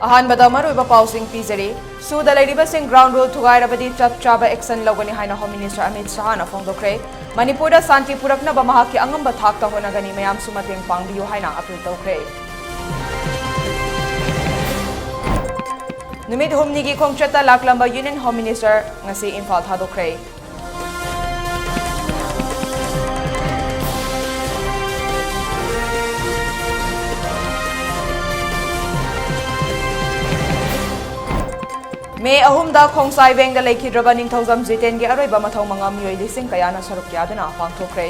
अहानबदा मरुइबा पाउसिंग पीजरी सुदा लेरिबसिंग ground rule थुगाइरबदी चप चाबा एक्शन लौगनी हाइना होम मिनिस्टर अमित शाह ना फोंदोक्रे मणिपुरदा शांति पुरकनबा महाकि अंगंबा थाकता होनगनी मयामसु मतेंग पांगबियु हाइना अपील तौक्रे नुमित हुमनिगी खोंगचता लाकलंबा union home minister ngasi Imphal थादोक्रे मे अहुमदा खोंसाई बेंग लेखिद्रबा निंगथौजम जितेन गे अरोइबा मथौ मंगा मियोइ लिसिंग कयाना सरुक यादुना पांगथोक्रे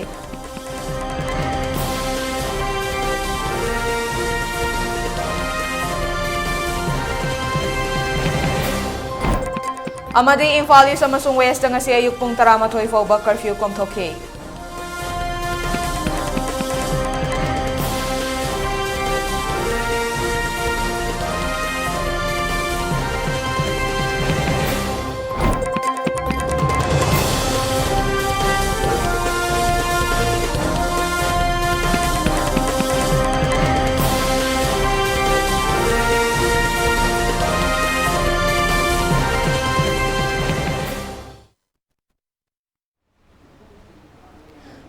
अमदी इम्फाल ईस्ट अमसुंग west ngasi ayuk pung 11 fauba curfew komthokhi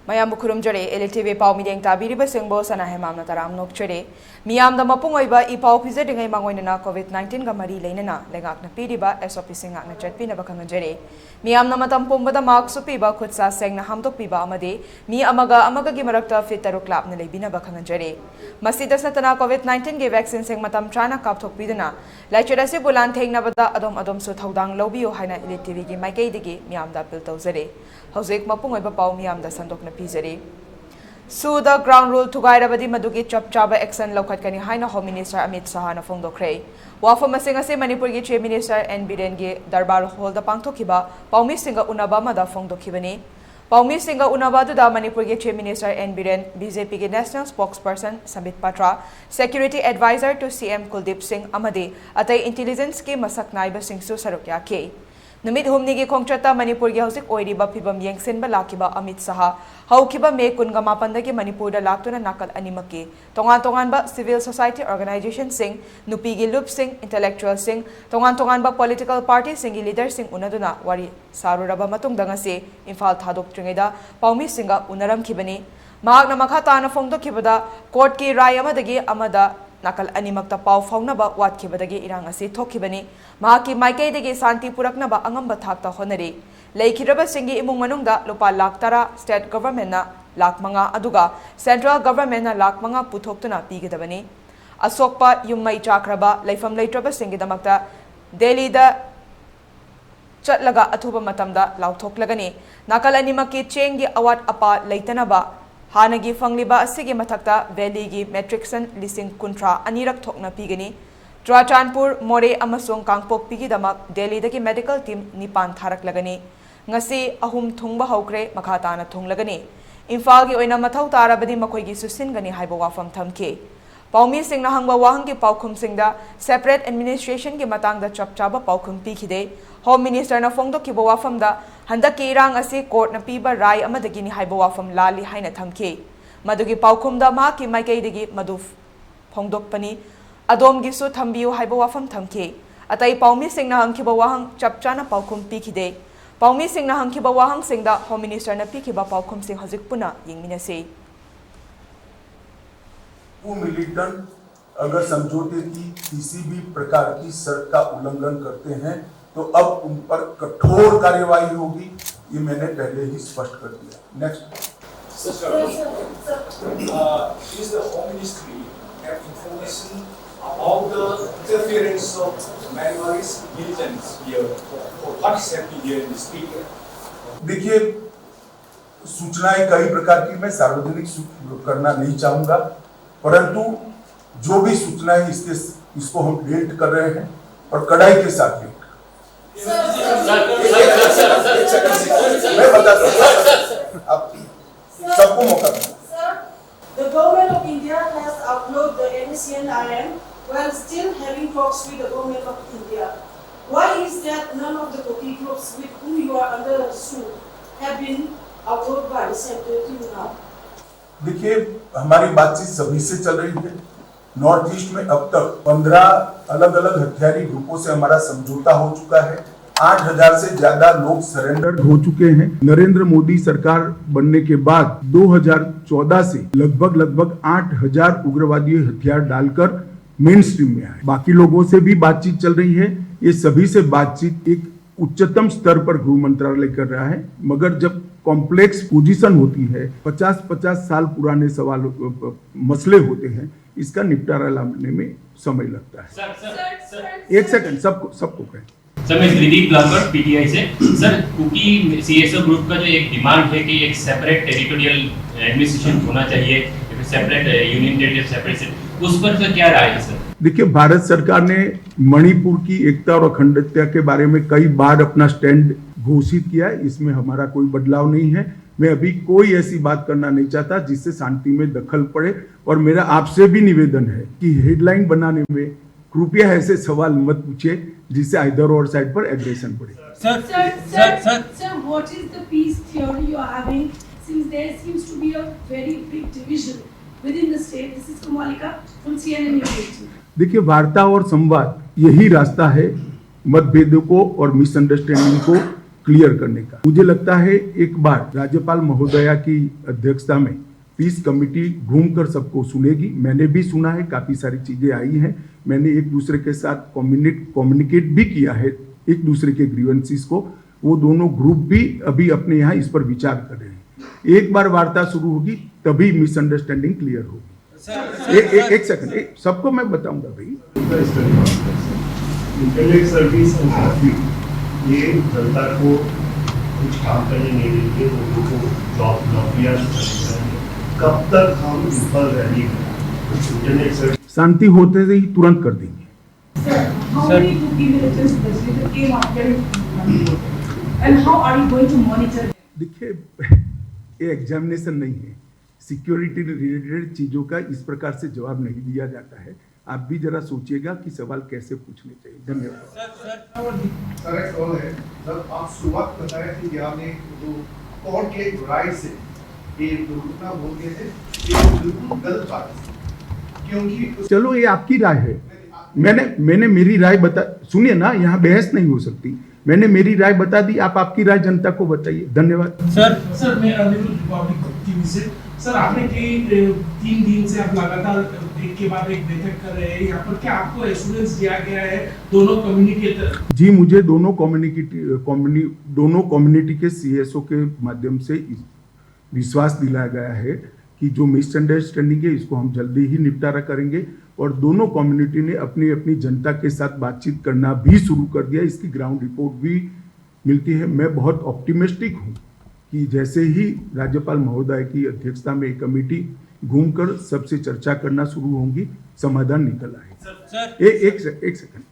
मयाम खुरुमजरे एलटीवी पाउ मिदेंग ताबिरिबा सिंगबो सना हेमामना तराम नोकचरे मियाम द मपुंग ओइबा इपाउ फिजदिंगै मांगोइना कोविड 19 गा मरी लेनना लेगाकना पीरिबा एसओपी सिंगाकना चटपिना बखंगजरे मियाम न मतम पुंबदा मार्क सुपीबा खुदसा सेंगना हमदोकपीबा अमदे मी अमगा गी मरक्ता फिट तरुक लापना लेबिना बखंगजरे मसीदा सतना कोविड 19 गे वैक्सीन सेंग मतम ट्राना कापथोकपीदना लाइचरसि बुलान थेंगनाबदा अदोम सु थौदांग लौबियो हाइना एलटीवी गी माइकेदिगी मियाम दा अपील तौजरे हौजेक मपुंग ओइबा पाउ मियाम दा संदोकना पीजरे सुदा ग्राउंड रूल थुगाइरबदी मदुगी चप चाबा एक्शन लौखटकनी हाइना होम मिनिस्टर अमित शाह ना फोंदोक्रे वाफम असिंग असे मणिपुर गी चीफ मिनिस्टर एन बिरेन गे दरबार हॉल दा पांगथोखिबा पाउमी सिंगा उनाबा मदा फोंदोखिबनी पाउमी सिंगा उनाबा दुदा मणिपुर गे chief minister N Biren BJP गे national spokesperson Sambit Patra security adviser to CM Kuldeep Singh अमदे अतै इंटेलिजेंस के मसक नाइबा सिंगसु सरुक याखे नुमित हुमनिगी खोंगचता मणिपुर गे हौजिक ओइरिबा फिबम येंगसिनबा लाखिबा अमित शाह हौखिबा मे कुनगा मापनदगी मणिपुरदा लाक्तुना नाकल अनिमकी तोंगान तोंगानबा सिविल सोसाइटी ऑर्गेनाइजेशन सिंग नुपीगी लुप सिंग इंटेलेक्चुअल सिंग तोंगान तोंगानबा पॉलिटिकल पार्टी सिंगी लीडर सिंग उनदुना वारी सारुरबा मतुंगदा ngasi इम्फाल थादोक्त्रिङैदा पाउमी सिंगा उनरमखिबनी महाकना मखा ताना फोंदोखिबदा कोर्ट की राय अमदगी अमदा नाकल अनिमक्ता पाउ फाउनबा वाटखिबदगी इरांग असि थोखिबनी महाकी माइकेदगी शांति पुरकनबा अंगंबा थाकता होनरी लेखिरबा सिंगी इमुंग मनुंगदा लुपा लाख 10 स्टेट गवर्नमेंट ना लाख 5 अदुगा सेंट्रल गवर्नमेंट ना लाख 5 पुथोक्तुना पीगदबनी असोकपा युम्मई चाक्रबा लेफम लेट्रबा सिंगी दमक्ता दिल्ली दा चटलगा अथुबा मतमदा लाउथोकलगनी नाकल अनिमकी चेंगी अवाट अपा लेतनबा हानगी फंगलिबा असिगी मथक्ता वैलीगी मेट्रिक्सन लिसिंग कुंट्रा अनिरक थोकना पीगनी चुराचानपुर मोरे अमसोंग कांगपोकपीगी दमक दिल्लीदगी मेडिकल टीम निपान थारकलगनी ngasi ahum thungba haukré makha tana thunglagani imphal gi oina mathau tarabadi makhoi gi susingani haiba wafam thamke paumi singna hangba wahang gi paukhum singda separate administration gi matang da chapchaba paukhum pikhide home minister na phongdo ki wafam da handa ki rang asi court na piba rai amadagi ni haiba wafam lali haina thamke madugi paukhum da ma ki maikei digi madu phongdok pani adom gi su thambiu haiba wafam thamke atai paumi singna hangkiba wahang chapchana paukhum pikhide पाउमी सिंह हंखिबा वाहंग Singh home minister पीखिबा पाउखुम सिंह हजिक पुना यिंगमिनसे वो militant अगर समझौते की किसी भी प्रकार की शर्त का उल्लंघन करते हैं तो अब उन पर कठोर कार्यवाही होगी ये मैंने पहले ही स्पष्ट कर दिया next is the home ministry have information about the interference of Myanmar's militants here or what is happening here in this period? देखिए सूचनाएं कई प्रकार की मैं सार्वजनिक करना नहीं चाहूंगा परंतु जो भी सूचनाएं इसको हम वेट कर रहे हैं और कड़ाई के साथ वेट मैं बता दूं आप सबको मौका दूं The government of India has outlawed the NACN-IM while still having talks with the government of India. Why is that none of the Koki groups with whom you are under suit have been outlawed by the secretary now? देखिए हमारी बातचीत सभी से चल रही है north east में अब तक 15 अलग अलग हथियारी ग्रुपों से हमारा समझौता हो चुका है। 8,000 से ज्यादा लोग सरेंडर हो चुके हैं। नरेंद्र मोदी सरकार बनने के बाद 2014 से लगभग 8,000 उग्रवादी हथियार डालकर मेन स्ट्रीम में आए। बाकी लोगों से भी बातचीत चल रही है। ये सभी से बातचीत एक उच्चतम स्तर पर गृह मंत्रालय कर रहा है, मगर जब कॉम्प्लेक्स पोजीशन होती है, 50-50 साल पुराने सवाल मसले होते हैं, इसका निपटारा लाने में समय लगता है। एक सेकंड, सबको कहें। सर, मैं त्रिदीप लालकर पीटीआई से। सर, क्योंकि सीएसओ ग्रुप का जो एक डिमांड है कि एक सेपरेट टेरिटोरियल एडमिनिस्ट्रेशन होना चाहिए, सेपरेट यूनियन टेरिटरी सेपरेशन, उस पर सर क्या राय है सर? देखिए, भारत सरकार ने मणिपुर की एकता और अखंडता के बारे में कई बार अपना स्टैंड घोषित किया है। इसमें हमारा कोई बदलाव नहीं है। मैं अभी कोई ऐसी बात करना नहीं चाहता जिससे शांति में दखल पड़े, और मेरा आपसे भी निवेदन है कि हेडलाइन बनाने में कृपया ऐसे सवाल मत पूछिए जिससे इधर और साइड पर एग्रेशन बढ़े। Sir, what is the peace theory you are having? Since there seems to be a very big division within the state. This is Kumalika from CNN News 18. देखिए, वार्ता और संवाद यही रास्ता है मतभेदों को और मिसअंडरस्टैंडिंग को क्लियर करने का। मुझे लगता है एक बार राज्यपाल महोदया की अध्यक्षता में पीस कमेटी घूमकर सबको सुनेगी। मैंने भी सुना है, काफी सारी चीजें आई हैं। मैंने एक दूसरे के साथ कम्युनिकेट भी किया है, एक दूसरे के ग्रीवेंसेस को। वो दोनों ग्रुप भी अभी अपने यहाँ इस पर विचार कर रहे हैं। एक बार वार्ता शुरू होगी तभी मिसअंडरस्टैंडिंग क्लियर होगी। एक सेकंड, सबको मैं बताऊंगा भाई। इंटरनेट सर्विस ये जनता को कुछ काम करने नहीं देंगे, लोगों को जॉब नौकरियां नहीं करेंगे। कब तक हम विफल रहेंगे? इंटरनेट सर्विस शांति होते ही तुरंत कर देंगे। Sir, how many Kuki villages specifically came after Manipur? And how are you going to monitor? देखिए, ये एग्जामिनेशन नहीं है। सिक्योरिटी रिलेटेड चीजों का इस प्रकार से जवाब नहीं दिया जाता है। आप भी जरा सोचिएगा कि सवाल कैसे पूछने चाहिए। धन्यवाद। सर, एक सवाल है। जब आप शुरुआत बताया थी कि आपने जो कोर्ट के राय से ये दुर्घटना बोल गए थे, ये बिल्कुल गलत बात है, क्योंकि चलो, ये आपकी राय है। मैंने मेरी राय बता, सुनिए ना, यहाँ बहस नहीं हो सकती। मैंने मेरी राय बता दी, आप आपकी राय जनता को बताइए। धन्यवाद। सर मैं अनिरुद्ध रिपब्लिक टीवी से। सर, आपने कई 3 दिन से आप लगातार एक के बाद एक बैठक कर रहे हैं यहाँ पर, क्या आपको एश्योरेंस दिया गया है दोनों कम्युनिकेटर? जी, मुझे दोनों कम्युनिटी के सीएसओ के माध्यम से विश्वास दिलाया गया है कि जो मिसअंडरस्टैंडिंग है इसको हम जल्दी ही निपटारा करेंगे, और दोनों कम्युनिटी ने अपनी अपनी जनता के साथ बातचीत करना भी शुरू कर दिया। इसकी ग्राउंड रिपोर्ट भी मिलती है। मैं बहुत ऑप्टिमिस्टिक हूँ कि जैसे ही राज्यपाल महोदय की अध्यक्षता में एक कमेटी घूमकर सबसे चर्चा करना शुरू होंगी, समाधान निकल आएगा। एक second.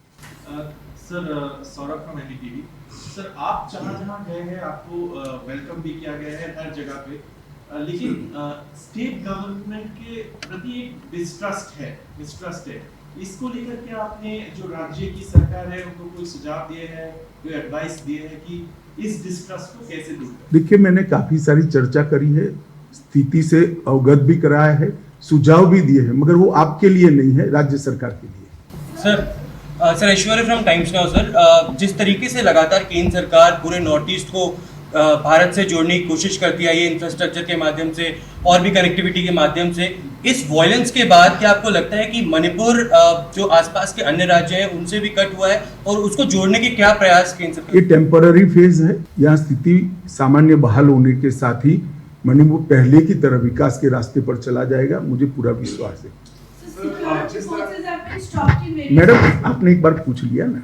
Sir, Saurabh from NDTV. Sir, आप जहाँ गए हैं आपको वेलकम भी किया गया है हर जगह पे, लेकिन स्टेट गवर्नमेंट के प्रति एक डिस्ट्रस्ट है। इसको लेकर के आपने जो राज्य की सरकार है उनको कोई सुझाव दिए हैं, कोई एडवाइस दिए हैं कि इस डिस्ट्रस्ट को कैसे दूर करें? देखिए, मैंने काफी सारी चर्चा करी है, स्थिति से अवगत भी कराया है, सुझाव भी दिए हैं, मगर वो आपके लिए नहीं है, राज्य सरकार के लिए। Sir Aishwarya from times now. Sir, जिस तरीके से लगातार केंद्र सरकार पूरे नॉर्थ ईस्ट को भारत से जोड़ने की कोशिश करती है, ये इंफ्रास्ट्रक्चर के माध्यम से और भी कनेक्टिविटी के माध्यम से, इस वॉयलेंस के बाद क्या आपको लगता है कि मणिपुर जो आसपास के अन्य राज्य हैं उनसे भी कट हुआ है, और उसको जोड़ने के क्या प्रयास केंद्र सरकार? ये टेम्पररी फेज है। यहाँ स्थिति सामान्य बहाल होने के साथ ही मणिपुर पहले की तरह विकास के रास्ते पर चला जाएगा, मुझे पूरा विश्वास है। मैडम, आपने एक बार पूछ लिया ना।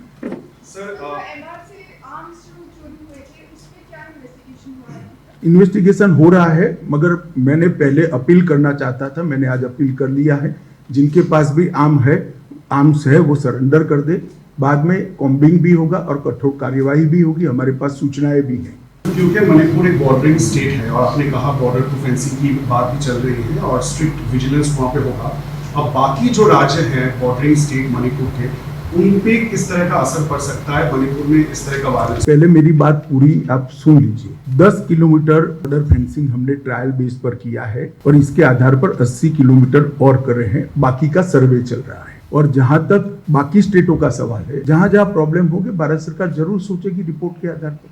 इन्वेस्टिगेशन हो रहा है, मगर मैंने पहले अपील करना चाहता था, मैंने आज अपील कर लिया है। जिनके पास भी आर्म्स है वो सरेंडर कर दे। बाद में कॉम्बिंग भी होगा और कठोर कार्यवाही भी होगी। हमारे पास सूचनाएं भी हैं। क्योंकि मणिपुर एक बॉर्डरिंग स्टेट है और आपने कहा बॉर्डर टू फेंसिंग की बात भी चल रही है और स्ट्रिक्ट विजिलेंस वहाँ पे होगा। अब बाकी जो राज्य हैं बॉर्डरिंग स्टेट मणिपुर के, उन पे किस तरह का असर पड़ सकता है मणिपुर में इस तरह का वायरस? पहले मेरी बात पूरी आप सुन लीजिए। 10 किलोमीटर बॉर्डर फेंसिंग हमने ट्रायल बेस पर किया है और इसके आधार पर 80 किलोमीटर और कर रहे हैं। बाकी का सर्वे चल रहा है। और जहां तक बाकी स्टेटों का सवाल है, जहां जहां प्रॉब्लम होगी भारत सरकार जरूर सोचेगी रिपोर्ट के आधार पर।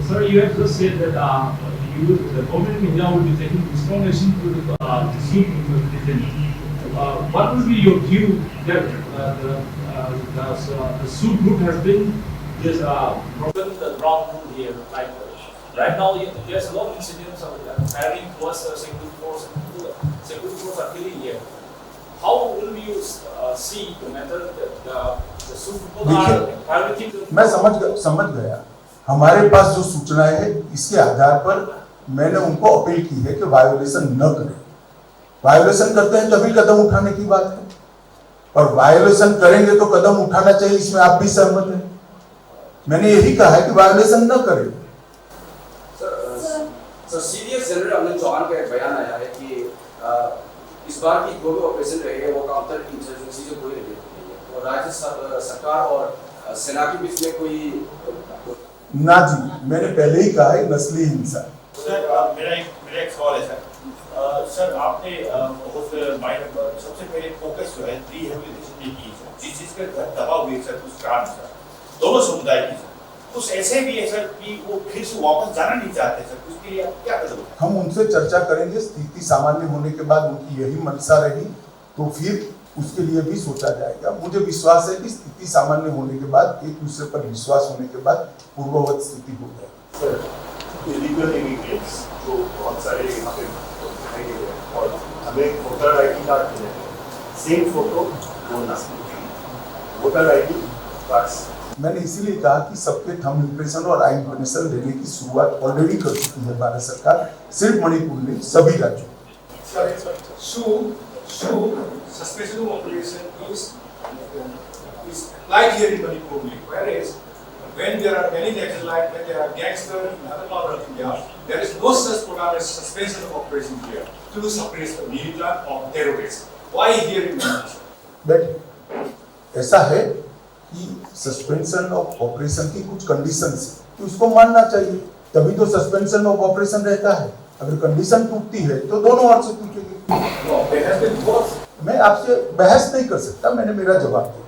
Sir, you have just said that the government of India will be taking strong action to dispute implementation. What will be your view that the Sud group has been just broken the ground rule here? Like right now, there's a lot of incidents of firing towards security force. Security force are killing here. How will you see the method that the Sud people are targeting? मैं समझ गया। हमारे पास जो सूचनाएं है इसके आधार पर मैंने उनको अपील की है कि वायोलेशन न करें। वायोलेशन करते हैं तभी कदम उठाने की बात है और वायोलेशन करेंगे तो कदम उठाना चाहिए, इसमें आप भी सहमत हैं। मैंने यही कहा है कि वायोलेशन न करें। सर सीडीएस जनरल अमन चौहान का एक बयान आया है कि इस बार की जो भी ऑपरेशन रही है वो काउंटर इंसर्जेंसी से कोई रिलेटेड नहीं है और राज्य सरकार और सेना के बीच में कोई ना जी, मैंने पहले ही कहा है नस्ली हिंसा। सर मेरा एक सवाल है सर आपने सबसे पहले फोकस जो है रिहेबिलिटेशन की सर, जिस चीज के दबा हुए सर कुछ कारण सर दोनों समुदाय की सर, कुछ ऐसे भी है सर कि वो फिर से वापस जाना नहीं चाहते सर, उसके लिए आप क्या कदम? हम उनसे चर्चा करेंगे। स्थिति सामान्य होने के बाद उनकी यही मंशा रही तो फिर उसके लिए भी सोचा जाएगा। मुझे विश्वास है कि स्थिति सामान्य होने के बाद, एक दूसरे पर विश्वास होने के बाद पूर्ववत स्थिति हो जाएगी। सर इलीगल इमिग्रेंट्स जो बहुत सारे यहाँ पे दिखाई दे रहे हैं और हमें वोटर ID कार्ड मिले हैं, सेम फोटो बोलना वोटर ID बस। मैंने इसीलिए कहा कि सबके थंब इम्प्रेशन और आई इम्प्रेशन लेने की शुरुआत ऑलरेडी कर चुकी है भारत सरकार, सिर्फ मणिपुर नहीं सभी राज्यों। Suspension of operation is like here in Manipur, whereas when there are many cases like when there are gangsters in other part of India, there is no such program as suspension of operation here to suppress the militant or terrorists. Why here in Manipur? But ऐसा है कि suspension of operation की कुछ conditions है तो उसको मानना चाहिए, तभी तो सस्पेंशन ऑफ ऑपरेशन रहता है। अगर कंडीशन टूटती है तो दोनों ओर से टूटेगी। मैं आपसे बहस नहीं कर सकता, मैंने मेरा जवाब दिया।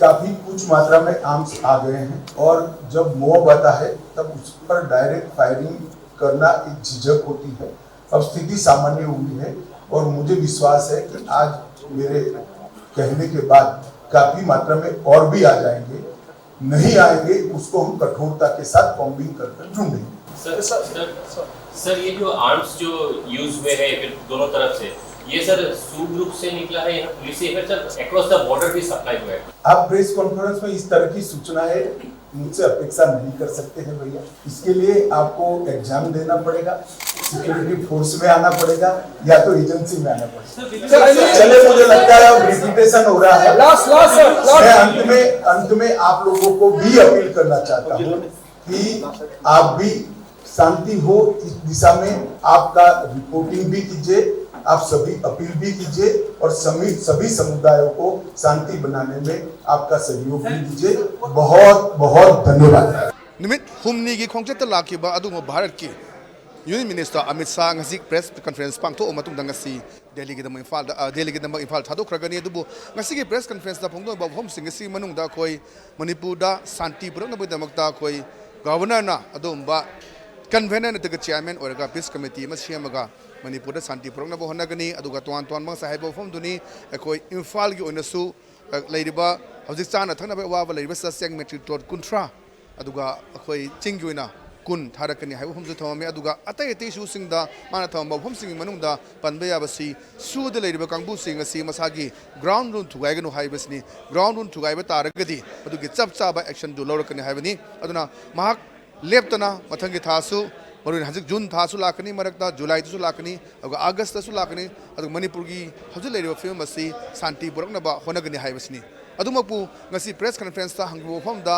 काफी कुछ मात्रा में आर्म्स आ गए हैं और जब मॉब आता है तब उस पर डायरेक्ट फायरिंग करना एक झिझक होती है। अब स्थिति सामान्य हुई है और मुझे विश्वास है कि आज मेरे कहने के बाद काफी मात्रा में और भी आ जाएंगे। नहीं आएंगे उसको हम कठोरता के साथ कॉम्बिंग कर ढूंढेंगे। सर ये जो आर्म्स जो यूज हुए हैं फिर दोनों तरफ से, ये सर सूड ग्रुप से निकला है या पुलिस से फिर सर अक्रॉस द बॉर्डर भी सप्लाई हुआ है? आप प्रेस कॉन्फ्रेंस में इस तरह की सूचनाएं मुझसे अपेक्षा नहीं कर सकते हैं भैया। इसके लिए आपको एग्जाम देना पड़ेगा, सिक्योरिटी फोर्स में आना पड़ेगा या तो एजेंसी में आना पड़ेगा। चले मुझे लगता है अब रिपीटेशन हो रहा है। मैं अंत में आप लोगों को भी अपील करना चाहता हूँ कि आप भी शांति हो इस दिशा में, आपका रिपोर्टिंग भी कीजिए, आप सभी अपील भी कीजिए और सभी समुदायों को शांति बनाने में आपका सहयोग भी दीजिए। बहुत बहुत धन्यवाद। निमित हुमनी की खोंगचत लाखिबा अदुम भारत की union minister Amit Shah ngasi press conference पांगथो मतुंग ngasi दिल्ली के इम्फाल थादोखरगनी अदुबु ngasi की प्रेस कॉन्फ्रेंस दा फोंगदो बफम सिंगसी मनुंगदा कोई मणिपुर दा शांति पुरनबदमकता कोई गवर्नर ना अदुमबा कन्वेनर नतग चेयरमैन ओरगा पीस कमिटी मा सेमगा मणिपुर दा शांति पुरनब होनगनी अदुगा तोन तोन मा साहेब बफम दुनी कोई इम्फाल की ओनसु लेरिबा हजिक चाना थनब वाबा लेरिबा ससेंग मेट्रिक टोट कुंट्रा अदुगा कोई चिंगी ओइना कुन थारकनी है हम जो थमे अदुगा अतै अतै सुसिंगदा माना थम बफम सिंग मनुंगदा पनबे याबसी सुद लेरिबा कांगबु सिंग असि मसागी ग्राउंड रूल थुगाइगनु हाइबसनी ग्राउंड रूल थुगाइबा तारगदी अदुगी चप चाबा एक्शन जो लौरकनी हाइबनी अदुना महाक लेप्तना मथंगी थासु मरुन हजिक जून थासु लाकनी मरकता जुलाई तसु लाकनी अदुगा अगस्त तसु लाकनी अदुगा मणिपुर की हजु लेरिबा फिल्म असि शांति पुरकनबा होनगनी हाइबसनी अदुमकु ngasi प्रेस कॉन्फ्रेंस ता हंगबो फमदा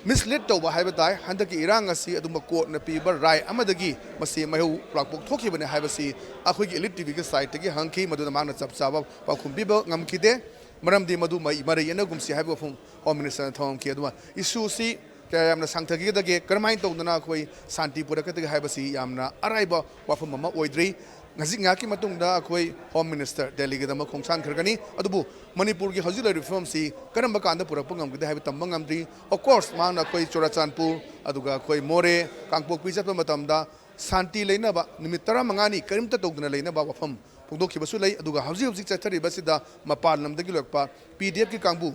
mislead tawba haiba dai handaki irang asi aduma court na piba rai amadagi masi mahu prakpok thoki bane haiba si akhoi gi elite tv ke site gi hangki maduna mangna chap chaba pakhum biba ngamkide maramdi madu mai mari yana gumsi haiba phum home minister thong ki aduma issue si kaya yamna sangthagi dage karmai tawdana khoi santi purakate haiba si yamna araiba wafum mama oidri ngasi ngaki matungda akhoi home minister delhi gedama khongsan khargani adubu manipur gi hajula reform si karamba kanda purakpa ngamgide haiba tambang ngamdri of course mangna khoi chorachanpur aduga khoi more kangpok pijatpa matamda santi leinaba nimit 15 karimta tawdana leinaba wafam pungdokhibasu lei aduga hauji chathari basida mapal namdagi lokpa pdf ki kangbu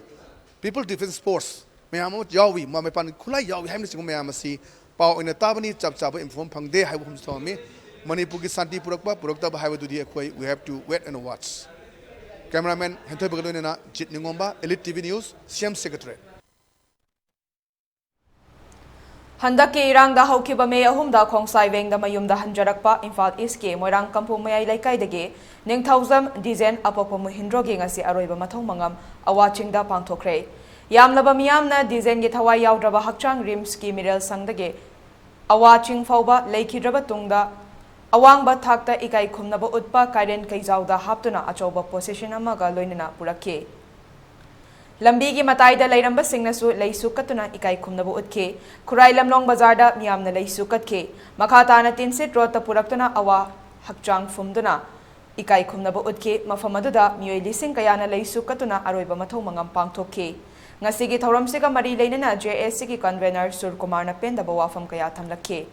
people defense force mayam yawi ma mepan khulai yawi haimna singu mayam asi pau ina tabani chap chap inform phangde haibu hum thome manipur ki santi purakpa purakta haibu dudi akhoi we have to wait and watch cameraman henthoi bagalona jit ningomba elite tv news CM secretary Handaki irang da haukiba me ahumda khongsai wengda mayumda hanjarakpa Imphal East ke Moirang Kampu mayai laikai dage Ningthauzam Dizen Apopo Muhindro ge ngasi aroiba mathong mangam awachingda pangthokre yamlaba miyamna Dizen ge thawai yawdraba hakchang rims ki miral sangdage awaching fauba leikidraba tungda awangba thakta ikai khumnaba utpa kairen kaijawda haptuna achoba position amaga loinana purakhe Lambi ki matai da lairamba singnasu leisu katuna ikai khumnabu utke Khurai Lamlong Bazar da miyamna leisu katke makhata na tinsit rota puraktuna awa hakchang fumduna ikai khumnabu utke mafamadada miyoi lising kayana leisu katuna aroiba mathau mangam pangthokke ngasigi thoramsiga mari leinana JSC ki convener Sur Kumar na pendaba wafam kaya thamlakhe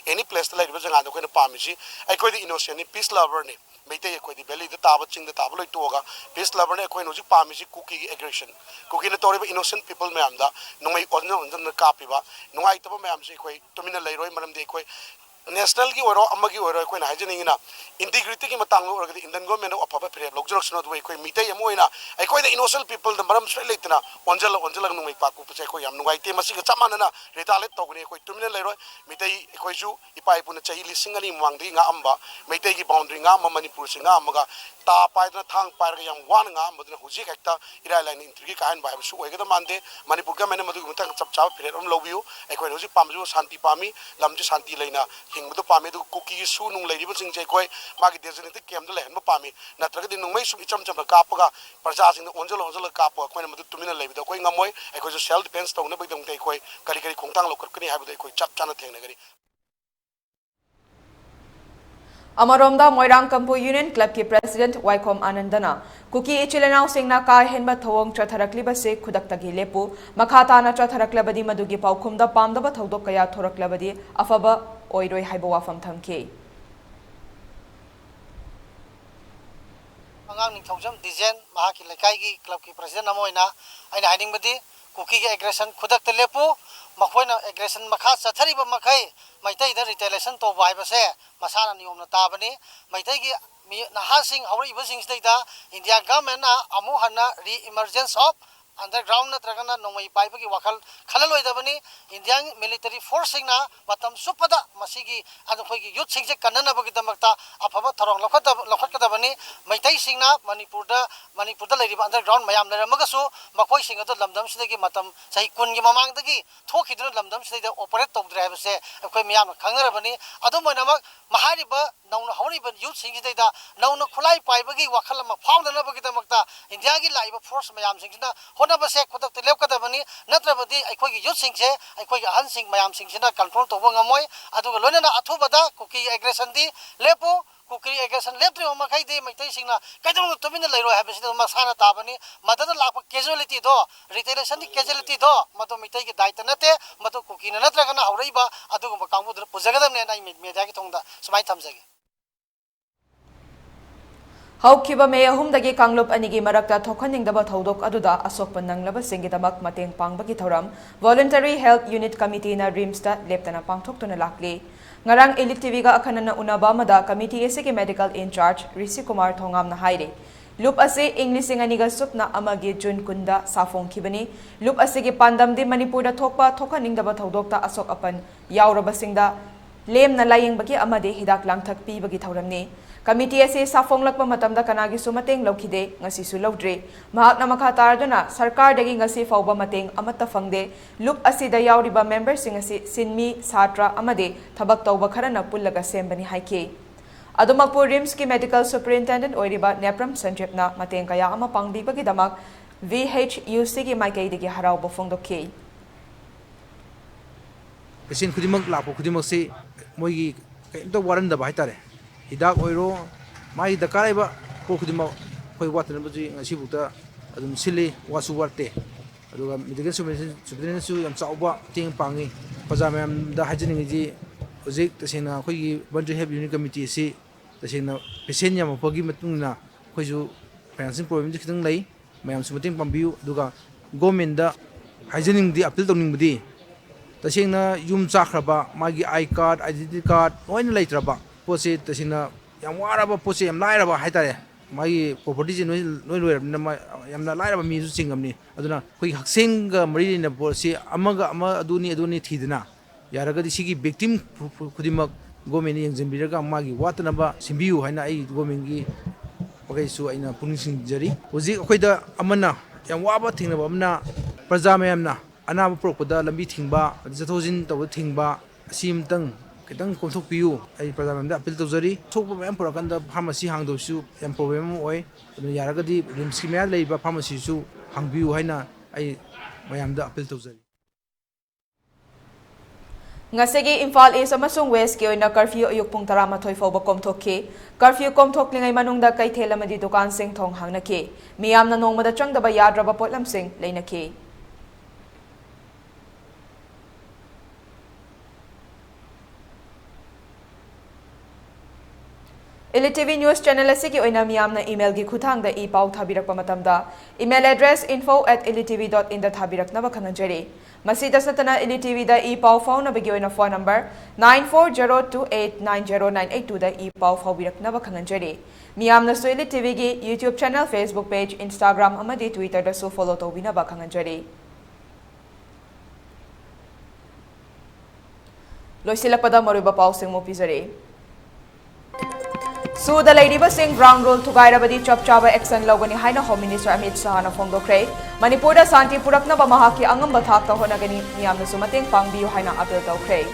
any place like Vajanga, the Pamishi, I quite the innocent, peace lover, Mate, the belly, the tabaching, the tabloid toga, peace lover, Equinoji Pamishi, cookie aggression, cooking the Tory innocent people, Mamda, no way on the Kapiba, no item of Mamsi, Tomina Leroy, Madame de national ki oro amagi oro ko na hajani ina integrity ki matang oro the Indian government of papa pre logjox no way ko mitay mo ina ay ko the innocent people the maram straight na onjala no may pa ko pa ko yam no ay te masi ka chamana na retaliate to ni ko tumina lero mitay ko ju ipai pu na chahi lising ani mangdi nga amba mitay ki boundary nga Manipur singa amaga ta pai na thang pai ga yam wan nga modna huji kakta ira line intrigi kahan ba su oiga da mande Manipur ga mane madu mutang chap chap pre rom lobiu ay ko huji pamju shanti pami lamji shanti leina hingbu pame du cookie su nung lady bu sing koi magi designated kem de len pame natraga din nung mai su icham cham ka paga parja sing onjol ka pa ko na madu tumina lebi da koi ngamoi ai ko self defense tong na bai dong tai koi kali kali khongtang lo kani ha bu dai koi chap chana theng na gari Amaromda Moirang Kampu Union Club ki President Waikom Anandana Kuki Ichilenau Singna Ka Henba Thawong Chatharakliba se Khudaktagi lepu Makhata na Chatharaklabadi Madugi Paukumda Pamdaba Thodok Kaya Thoraklabadi Afaba Oiroi Haiba Wafam Thamke Angang Ningthaujam Dizen Mahaki Lekai gi Club ki President Amoina aina hiding badi Kuki gi aggression Khudakta lepu Makhoina aggression Makha Chathariba Makai Maitai da retaliation to vai ba se masana niyom na tabani Maitai gi nahasing hawri ibasing sida India government na amu hana re emergence of underground na tragana nomai paiba gi wakal khalaloi dabani Indian military forcing na matam supada masigi adu khoi gi youth sing je kanana bagi damakta afaba tharong lokhat kadabani Maitai singna Manipur da leriba underground mayam na magasu makoi sing adu lamdam sidagi matam sahi kun gi mamang dagi thokiduna lamdam sidai operate tok drive se khoi miyam khangarabani adu moinamak mahariba nauna hawriba youth sing sidai da nauna khulai paiba gi wakal ma fauna na bagi damakta India gi laiba force mayam sing na होनाबसे खुदक लेपकदबनी नत्रबदी अखोगी youth सिंगसे अखोगी अहन सिंग मयाम सिंगसिना कंट्रोल तोबो ngमोय अदुगा लोनेना अथुबदा कुकी एग्रेशन दी लेपो कुकी एग्रेशन लेप्त्रि मखै दे मैतै सिंगना कैदम तुमिन लैरो हाबसिदा मसाना ताबनी मदद लाप कैजुअलिटी दो रिटेलेशन दी कैजुअलिटी दो मदो मैतै की दायित्व नते मदो कुकी नत्रगना हौरैबा अदुगा कांगुदर पुजगदमने नाइ मीडिया की थोंदा समाय थमजगे हौखिबा मे अहुमदगी कांगलुप अनिगी मरक्ता थोखनिंगदबा थौदोक अदुदा असोकप नंगलबसिंगिदमक मतेंग पांगबगी थौरम वॉलंटरी हेल्थ यूनिट कमिटी ना रिम्सता लेप्तना पांगथोक्तुना लाक्ली ngarang elite tv ga akhanana unaba mada committee ase ke medical in charge Rishi Kumar Thongam na haire loop ase english singaniga supna amagi jun kunda safong khibani loop ase ge pandam de manipur da thokpa thokhaningdaba thodokta asok apan yaurabasingda lem na layeng bagi amade hidak langthak pi bagi thauramni committee ase safong lakpa matamda kanagi sumateng lokhide ngasi su lodre mahak na makha tarduna sarkar dagi ngasi fawba mateng amata fangde loop ase da yauriba member sing ase sinmi satra amade thabak tawba kharana pullaga sembani haike adumakpur rims ki medical superintendent oiriba nepram sanjepna mateng kaya ama pangbi bagi damak VHUC ki maikai digi harau bofongdokhe patient khudimak lapo khudimak se moigi kaimta waran da bai tare hidak oiro mai da karaiba ko khudima khoi watna buji ngasi bukta adum sili wasu warte aduga medical superintendent su yam chauba ting pangi pajamam da hajini ji ojik tasina khoi gi voluntary health unit committee si tasina patient yam pagi matungna khoi ju financing problem ji khitang lai mayam su mating pambiu aduga government da hajini di appeal tawning budi tasina yum chakraba magi I card identity card oin leitraba पोसे तसिना याम वाराबा पोसे याम लाइराबा हाइतारे मागी property जे नोय लोयरबना यामना लाइराबा मिजु सिंगमनी अदुना कोई हक्सेंग मरीना पोसे अमगा अमा अदुनी थीदना यारगदि सिगी victim खुदिमक government यंजनबिरगा मागी वातनबा सिंबियु हाइना आई government गी पगैसु आइना पुनिसिंग जरी होजि अखोइदा अमना याम वाबा थिंगनबा अमना प्रजा मयमना अनाब प्रोकदा लंबी थिंगबा जथोजिन तब थिंगबा असिमतंग kitang konthok piu ai program da appeal tawjari thokpa mem purakanda pharmacy hangdosu em problem oi yaragadi rims ki mya leiba pharmacy su hangbiu haina ai mayam da appeal tawjari ngasegi Imphal East amasung West ki oina curfew ayuk pung 12 fawba komthokhe curfew komthoklingai manungda kaithel amadi dukan sing thong hangnake miyamna nongmada changdaba yadraba potlam sing leinake Elite TV News Channel asigi oina miyamna email gi khuthang da e pau thabirakpa matamda email address info@elitetv.in da thabiraknaba khanganjari masida satana Elite TV da e pau phone nabagi oina phone number 9402890982 da e pau phaubiraknaba khanganjari miyamna so Elite TV gi YouTube channel Facebook page Instagram amadi Twitter da so follow tawbinaba khanganjari loisilakpada maruba pau sing mo pizare Suda Ladiba Singh ground rule to Gairabadi Chop Chaba Exxon Logani Haina Home Minister Amit Shah Fondo Kray Manipura Santi Purakna Mahaki Angam Bathaka Honagani Niam Sumating Pangbi Haina Apil Kray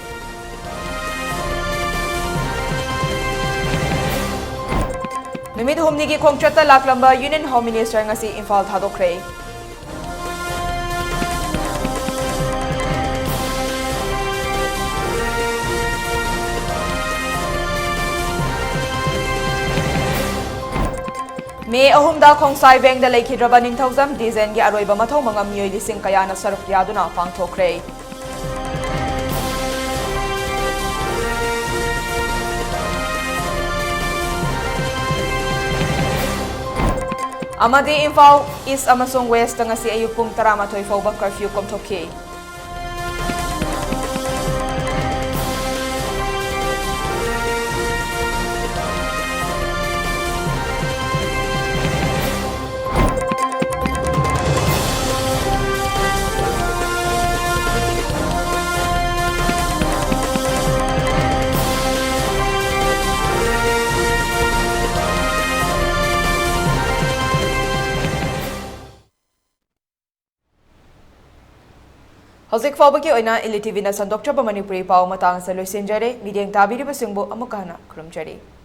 Mimid Humnigi Kongchata Laklamba Union Home Minister Ngasi Imphal Thado Kray May ahumda khongsai beng da leikhidraba ningthauzam dizen gi aroiba mathau mangam yoi lising kayana saruk yaduna pangthokre Amadi Imphal East amasung West ngasi ayuk pung 13 fawba curfew komthokhi Hauzik Fawbaki oina Elite TV na sandok chaba Manipuri pau matang sa loisenjare mideng tabiri basingbo amukana krumjari